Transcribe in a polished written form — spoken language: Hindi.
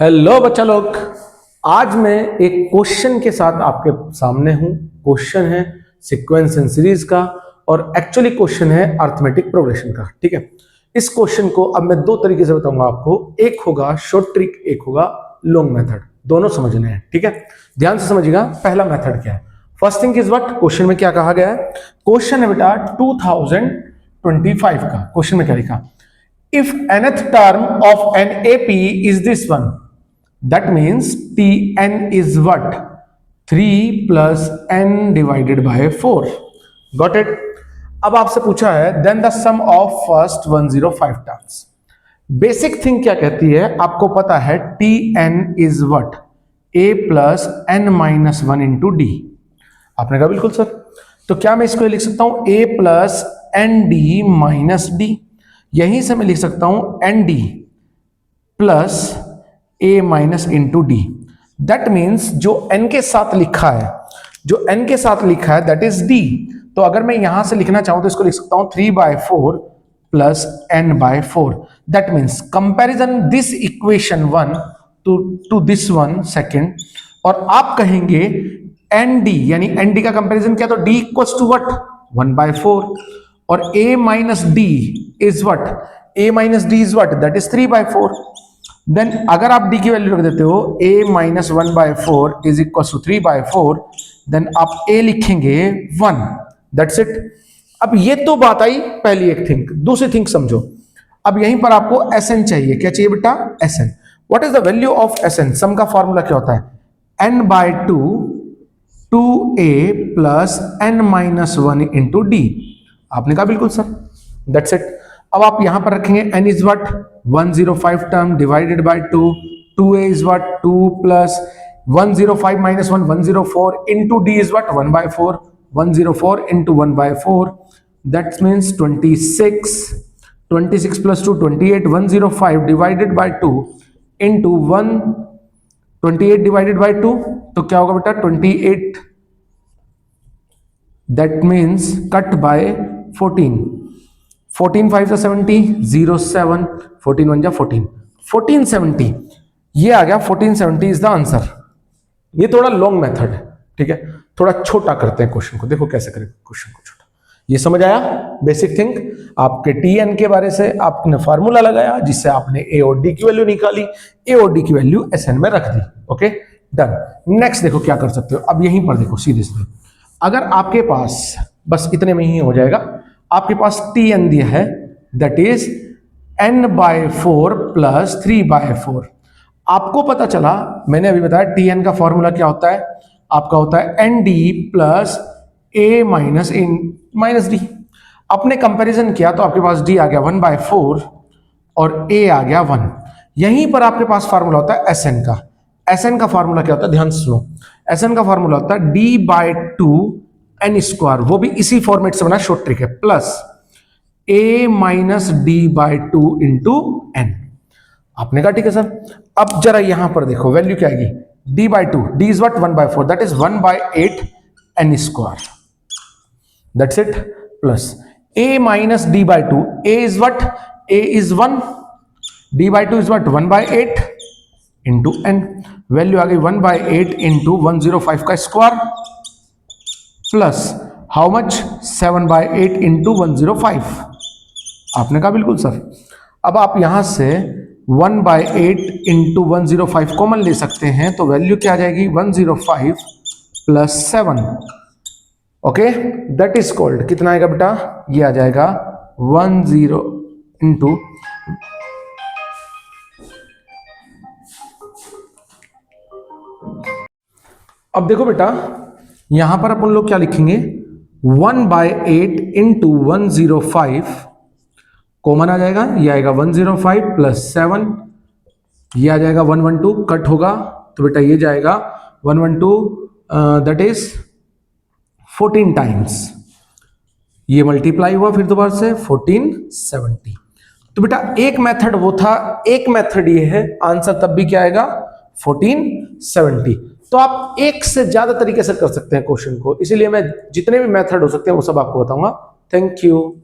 हेलो बच्चा लोग, आज मैं एक क्वेश्चन के साथ आपके सामने हूं। क्वेश्चन है सीक्वेंस एंड सीरीज का और एक्चुअली क्वेश्चन है अर्थमेटिक प्रोग्रेशन का। ठीक है, इस क्वेश्चन को अब मैं दो तरीके से बताऊंगा आपको। एक होगा शॉर्ट ट्रिक, एक होगा लॉन्ग मेथड। दोनों समझने हैं, ठीक है। ध्यान से समझिएगा। पहला मेथड क्या है, first thing is what, question में क्या कहा गया है। क्वेश्चन है बेटा 2025 का। क्वेश्चन में क्या लिखा, if nth term of an AP is this one, that means Tn is what, 3 plus n divided by 4. Got it? अब आपसे पूछा है then the sum of first 105 terms. Basic thing क्या कहती है, आपको पता है Tn is what, a plus n minus 1 into d. आपने कहा बिल्कुल सर, तो क्या मैं इसको लिख सकता हूं a plus nd minus d। यहीं से मैं लिख सकता हूं N D plus A minus into D. That means जो एन के साथ लिखा है, जो एन के साथ लिखा है दैट इज डी। तो अगर मैं यहां से लिखना चाहूं तो इसको लिख सकता हूं 3/4 plus N by 4। That means comparison this equation 1 to this one second, और आप कहेंगे एन डी यानी एन डी का कंपेरिजन क्या, तो डी इक्वल्स टू व्हाट 1/4 और a minus d is what, a minus d is what, that is 3/4। Then अगर आप d की वैल्यू रख देते हो a minus 1/4 is equals to 3/4, then आप a लिखेंगे 1। That's it. अब ये तो बात आई पहली एक थिंग। दूसरी थिंग समझो, अब यहीं पर आपको sn चाहिए। क्या चाहिए बेटा, sn। What is the value of sn? सम का फॉर्मूला क्या होता है, n/2 2a plus n minus 1 into d। आपने कहा बिल्कुल सर, दैट्स इट। अब आप यहां पर रखेंगे n is what 105 term divided by 2, 2a is what 2 plus 105 minus 1 104 into d is what 1/4, 104 into 1/4 that means 26, 26 plus 2 28, 105 divided by 2 into 1 28 divided by 2, तो क्या होगा बेटा 28। दैट मींस कट बाय 14, 14 5 जा 70, 07, 14 1 जा 14, 1470 ये आ गया। 1470 इज द आंसर। ये थोड़ा लॉन्ग मेथड है, ठीक है। थोड़ा छोटा करते हैं क्वेश्चन को, देखो कैसे करें क्वेश्चन को छोटा। ये समझ आया बेसिक थिंग। आपके टीएन के बारे से आपने फार्मूला लगाया जिससे आपने ए और डी की वैल्यू निकाली, ए और डी की वैल्यू एसएन में रख दी। Okay done. नेक्स्ट देखो क्या कर सकते हो। अब यहीं पर देखो सीधे सीधे, अगर आपके पास बस इतने में ही हो जाएगा, आपके पास Tn दिया है दैट इज n/4 प्लस 3/4। आपको पता चला, मैंने अभी बताया Tn का फॉर्मूला क्या होता है, आपका होता है nd plus a minus D. अपने कंपैरिजन किया तो आपके पास d आ गया 1/4 और a आ गया 1। यहीं पर आपके पास फॉर्मूला होता है Sn का। Sn का फॉर्मूला क्या होता है, ध्यान से सुनो। Sn का फॉर्मूला होता है d/2 n स्क्वायर, वो भी इसी फॉर्मेट से बना, शॉर्ट ट्रिक है, plus a minus d/2 into n। आपने कहा ठीक है सर। अब जरा यहां पर देखो वैल्यू क्या आएगी, d/2, d is what 1/4, that is 1/8 n square. That's it. Plus a minus d/2, a is what, a is 1, d/2 is what 1/8 into n। Value आ गई 1/8 इंटू 105 का square plus how much 7/8 into 105। आपने कहा बिल्कुल सर। अब आप यहां से 1/8 इंटू 105 कॉमन ले सकते हैं, तो वैल्यू क्या आ जाएगी 105 plus 7। Okay that is called, कितना आएगा बेटा, ये आ जाएगा 10 इंटू अब देखो बेटा यहां पर अपन लोग क्या लिखेंगे, 1/8 इंटू 105 कॉमन आ जाएगा, ये आएगा 105 प्लस 7, ये आ जाएगा 112, कट होगा तो बेटा ये जाएगा 112 दैट इज 14 टाइम्स, ये मल्टीप्लाई हुआ फिर दोबारा से 1470। तो बेटा एक मेथड वो था, एक मेथड ये है, आंसर तब भी क्या आएगा 1470। तो आप एक से ज्यादा तरीके से कर सकते हैं क्वेश्चन को, इसीलिए मैं जितने भी मेथड हो सकते हैं वो सब आपको बताऊंगा। Thank you.